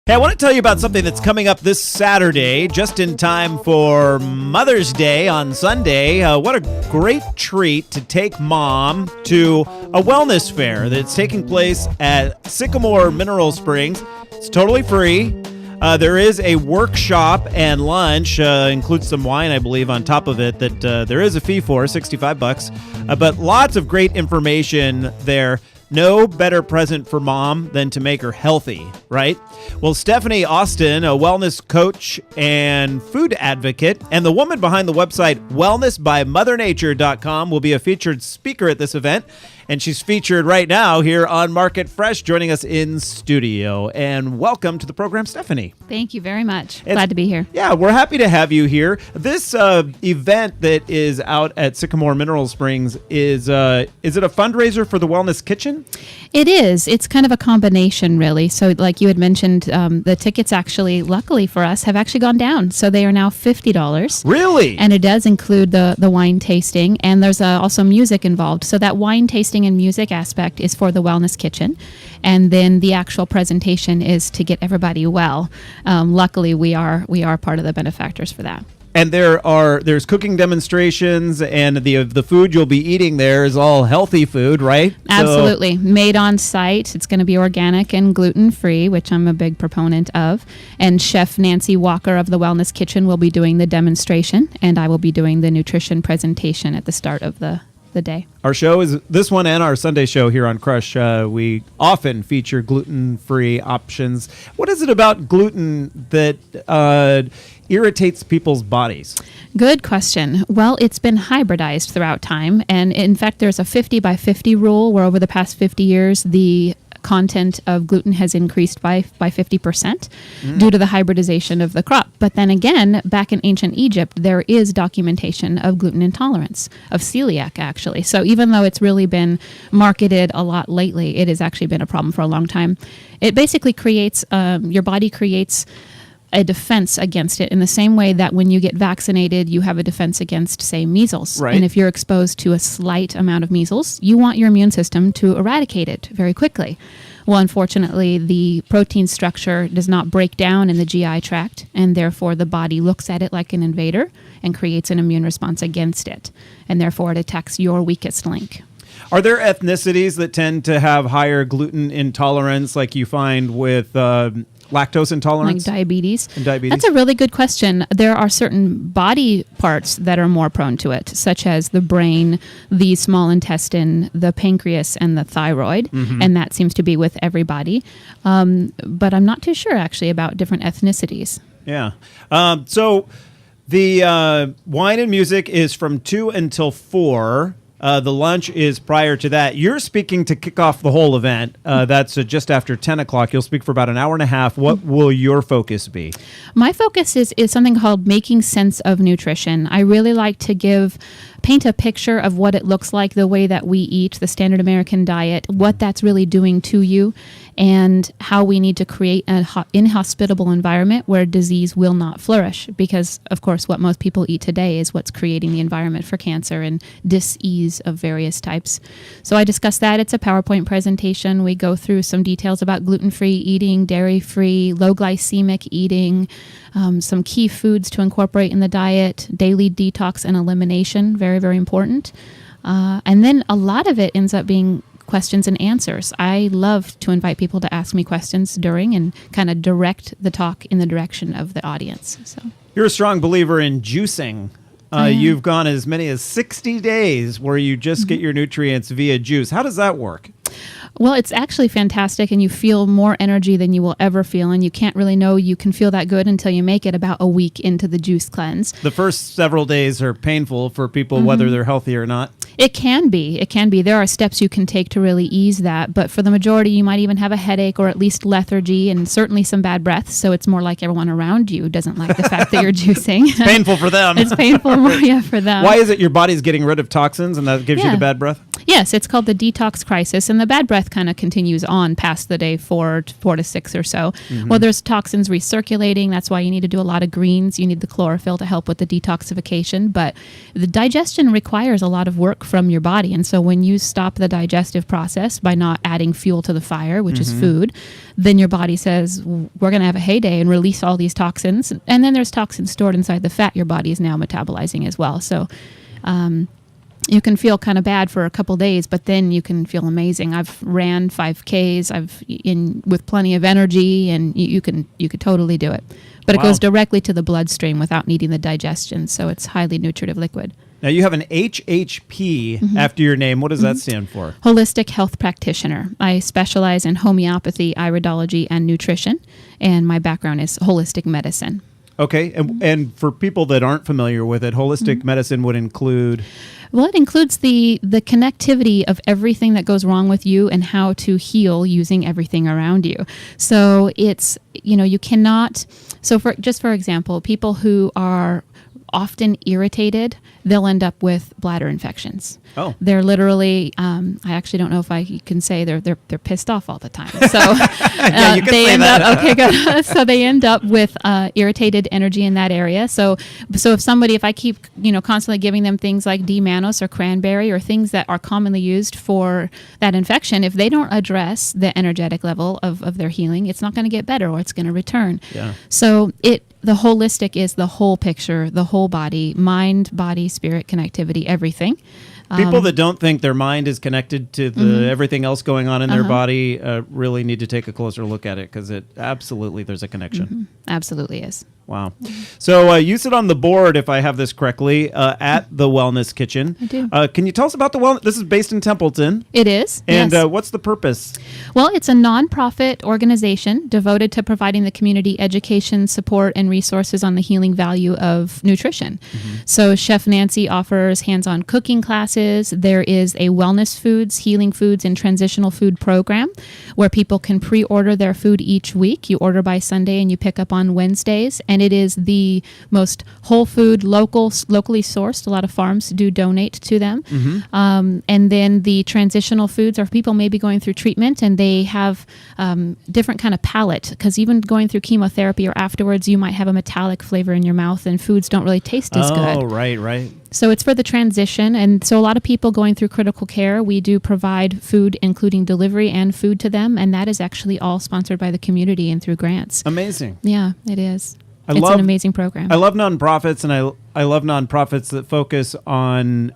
Hey, I want to tell you about something that's coming up this Saturday, just in time for Mother's Day on Sunday. What a great treat to take mom to a wellness fair that's taking place at Sycamore Mineral Springs. It's totally free. There is a workshop and lunch, includes some wine, I believe, on top of it, that there is a fee for, $65. But lots of great information there. No better present for mom than to make her healthy, right? Well, Stephanie Austin, a wellness coach and food advocate, and the woman behind the website wellnessbymothernature.com will be a featured speaker at this event. And she's featured right now here on Market Fresh, joining us in studio. And welcome to the program, Stephanie. Thank you very much. Glad to be here. Yeah, we're happy to have you here. This event that is out at Sycamore Mineral Springs is it a fundraiser for the Wellness Kitchen? It is. It's kind of a combination, really. So like you had mentioned, the tickets actually, luckily for us, have actually gone down. So they are now $50. Really? And it does include the wine tasting. And there's also music involved. So that wine tasting and music aspect is for the Wellness Kitchen. And then the actual presentation is to get everybody well. Luckily, we are part of the benefactors for that. And there's cooking demonstrations, and the food you'll be eating there is all healthy food, right? Absolutely. Made on site. It's going to be organic and gluten-free, which I'm a big proponent of. And Chef Nancy Walker of the Wellness Kitchen will be doing the demonstration, and I will be doing the nutrition presentation at the start of the day. Our show is this one, and our Sunday show here on Crush. We often feature gluten-free options. What is it about gluten that irritates people's bodies? Good question. Well, it's been hybridized throughout time. And in fact, there's a 50 by 50 rule where over the past 50 years, the content of gluten has increased by 50% due to the hybridization of the crop. But then again, back in ancient Egypt, there is documentation of gluten intolerance, of celiac actually. So even though it's really been marketed a lot lately, it has actually been a problem for a long time. It basically creates, your body creates a defense against it in the same way that when you get vaccinated, you have a defense against, say, measles. Right. And if you're exposed to a slight amount of measles, you want your immune system to eradicate it very quickly. Well, unfortunately, the protein structure does not break down in the GI tract, and therefore the body looks at it like an invader and creates an immune response against it, and therefore it attacks your weakest link. Are there ethnicities that tend to have higher gluten intolerance, like you find with lactose intolerance? Like diabetes? And diabetes? That's a really good question. There are certain body parts that are more prone to it, such as the brain, the small intestine, the pancreas, and the thyroid. And that seems to be with everybody. But I'm not too sure, actually, about different ethnicities. Yeah. So the wine and music is from 2 until 4. The lunch is prior to that. You're speaking to kick off the whole event. That's just after 10 o'clock. You'll speak for about an hour and a half. What will your focus be? My focus is something called making sense of nutrition. I really like to paint a picture of what it looks like, the way that we eat, the standard American diet, what that's really doing to you, and how we need to create an inhospitable environment where disease will not flourish. Because, of course, what most people eat today is what's creating the environment for cancer and dis-ease of various types. So I discuss that. It's a PowerPoint presentation. We go through some details about gluten-free eating, dairy-free, low glycemic eating, some key foods to incorporate in the diet, daily detox and elimination, very, very important. And then a lot of it ends up being questions and answers. I love to invite people to ask me questions during and kind of direct the talk in the direction of the audience. So You're a strong believer in juicing. You've gone as many as 60 days where you just get your nutrients via juice. How does that work? Well, it's actually fantastic, and you feel more energy than you will ever feel, and you can't really know you can feel that good until you make it about a week into the juice cleanse. The first several days are painful for people, whether they're healthy or not. It can be. It can be. There are steps you can take to really ease that, but for the majority, you might even have a headache or at least lethargy and certainly some bad breath, so it's more like everyone around you doesn't like the fact that you're juicing. It's painful for them. It's painful for them. Why is it your body's getting rid of toxins and that gives you the bad breath? Yes, it's called the detox crisis, and the bad breath kind of continues on past the day 4 to 6 or so. Well, there's toxins recirculating. That's why you need to do a lot of greens. You need the chlorophyll to help with the detoxification. But the digestion requires a lot of work from your body, and so when you stop the digestive process by not adding fuel to the fire, which is food, then your body says, we're going to have a heyday and release all these toxins. And then there's toxins stored inside the fat your body is now metabolizing as well. So you can feel kind of bad for a couple days, but then you can feel amazing. I've ran 5Ks. With plenty of energy, and you could totally do it. But it goes directly to the bloodstream without needing the digestion. So it's highly nutritive liquid. Now, you have an H.H.P. after your name. What does that stand for? Holistic Health Practitioner. I specialize in homeopathy, iridology, and nutrition, and my background is holistic medicine. Okay, and for people that aren't familiar with it, holistic medicine would include... Well, it includes the connectivity of everything that goes wrong with you and how to heal using everything around you. So it's, you cannot... So for example, people who are often irritated, they'll end up with bladder infections. Oh. They're literally, I actually don't know if I can say they're pissed off all the time. So yeah, you can they say end that. up, okay, good. So they end up with irritated energy in that area. So if I keep, constantly giving them things like D-mannose or cranberry or things that are commonly used for that infection, if they don't address the energetic level of their healing, it's not going to get better or it's going to return. Yeah. So the holistic is the whole picture, the whole body, mind, body, spirit, connectivity, everything. People that don't think their mind is connected to everything else going on in their body really need to take a closer look at it, because there's a connection. Absolutely is. Wow. So you sit on the board, if I have this correctly, at the Wellness Kitchen. I do. Can you tell us about the Wellness? This is based in Templeton. It is. And yes. What's the purpose? Well, it's a nonprofit organization devoted to providing the community education, support, and resources on the healing value of nutrition. So Chef Nancy offers hands-on cooking classes. There is a wellness foods, healing foods, and transitional food program where people can pre-order their food each week. You order by Sunday and you pick up on Wednesdays. And it is the most whole food, locally sourced. A lot of farms do donate to them. And then the transitional foods are people maybe going through treatment and they have different kind of palate, because even going through chemotherapy or afterwards, you might have a metallic flavor in your mouth and foods don't really taste as good. Oh, right. So it's for the transition. And so a lot of people going through critical care, we do provide food, including delivery and food to them. And that is actually all sponsored by the community and through grants. Amazing. Yeah, it is. It's an amazing program. I love nonprofits, and I love nonprofits that focus on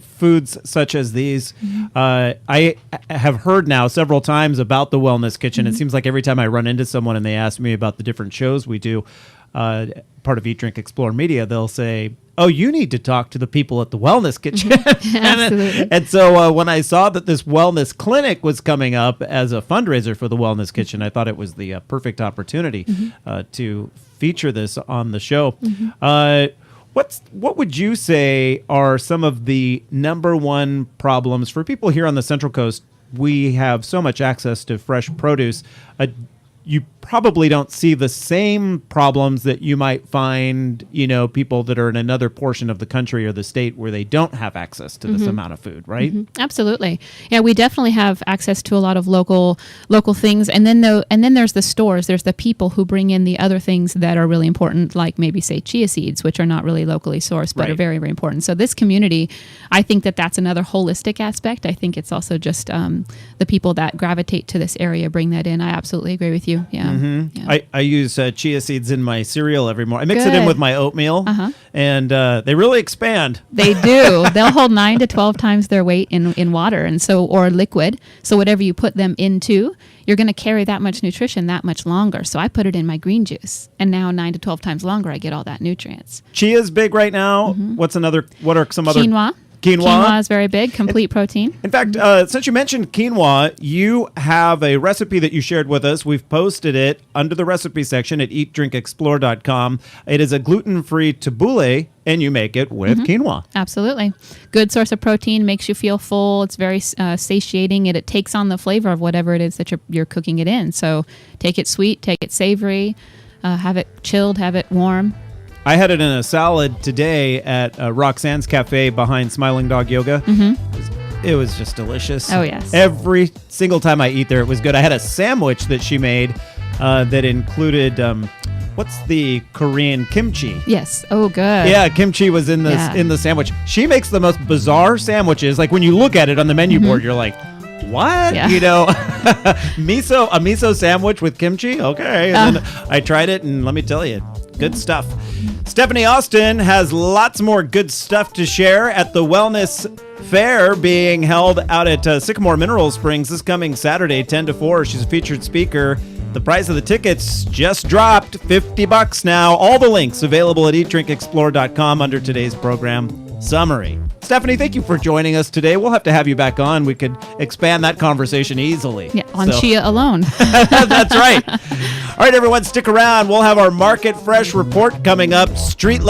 foods such as these. I have heard now several times about the Wellness Kitchen. It seems like every time I run into someone and they ask me about the different shows we do, part of Eat, Drink, Explore Media, they'll say, oh, you need to talk to the people at the Wellness Kitchen. Absolutely. And so when I saw that this wellness clinic was coming up as a fundraiser for the Wellness Kitchen, I thought it was the perfect opportunity to feature this on the show. What would you say are some of the number one problems for people here on the Central Coast? We have so much access to fresh produce. You probably don't see the same problems that you might find, people that are in another portion of the country or the state where they don't have access to this amount of food, right? Absolutely. Yeah, we definitely have access to a lot of local things. And then there's the stores. There's the people who bring in the other things that are really important, like maybe say chia seeds, which are not really locally sourced, but are very, very important. So this community, I think that's another holistic aspect. I think it's also just the people that gravitate to this area bring that in. I absolutely agree with you. Yeah. Yeah. I use chia seeds in my cereal every morning. I mix it in with my oatmeal, and they really expand. They do. They'll hold 9 to 12 times their weight in water, or liquid. So whatever you put them into, you're going to carry that much nutrition that much longer. So I put it in my green juice, and now 9 to 12 times longer, I get all that nutrients. Chia's big right now. What are some other? Quinoa. Quinoa is very big, complete protein. In fact, since you mentioned quinoa, you have a recipe that you shared with us. We've posted it under the recipe section at eatdrinkexplore.com. It is a gluten-free tabbouleh, and you make it with quinoa. Absolutely. Good source of protein, makes you feel full. It's very satiating, and it takes on the flavor of whatever it is that you're cooking it in. So take it sweet, take it savory, have it chilled, have it warm. I had it in a salad today at Roxanne's Cafe behind Smiling Dog Yoga. It was just delicious. Oh, yes. Every single time I eat there, it was good. I had a sandwich that she made that included, what's the Korean kimchi? Yes. Oh, good. Yeah, kimchi was in the sandwich. She makes the most bizarre sandwiches. Like when you look at it on the menu board, you're like, what? Yeah. You know, a miso sandwich with kimchi? Okay. And then I tried it, and let me tell you, good stuff. Stephanie Austin has lots more good stuff to share at the Wellness Fair being held out at Sycamore Mineral Springs this coming Saturday, 10 to 4. She's a featured speaker. The price of the tickets just dropped, $50 now. All the links available at eatdrinkexplore.com under today's program summary. Stephanie, thank you for joining us today. We'll have to have you back on. We could expand that conversation easily. Yeah, on chia alone. That's right. All right, everyone, stick around. We'll have our Market Fresh report coming up. Street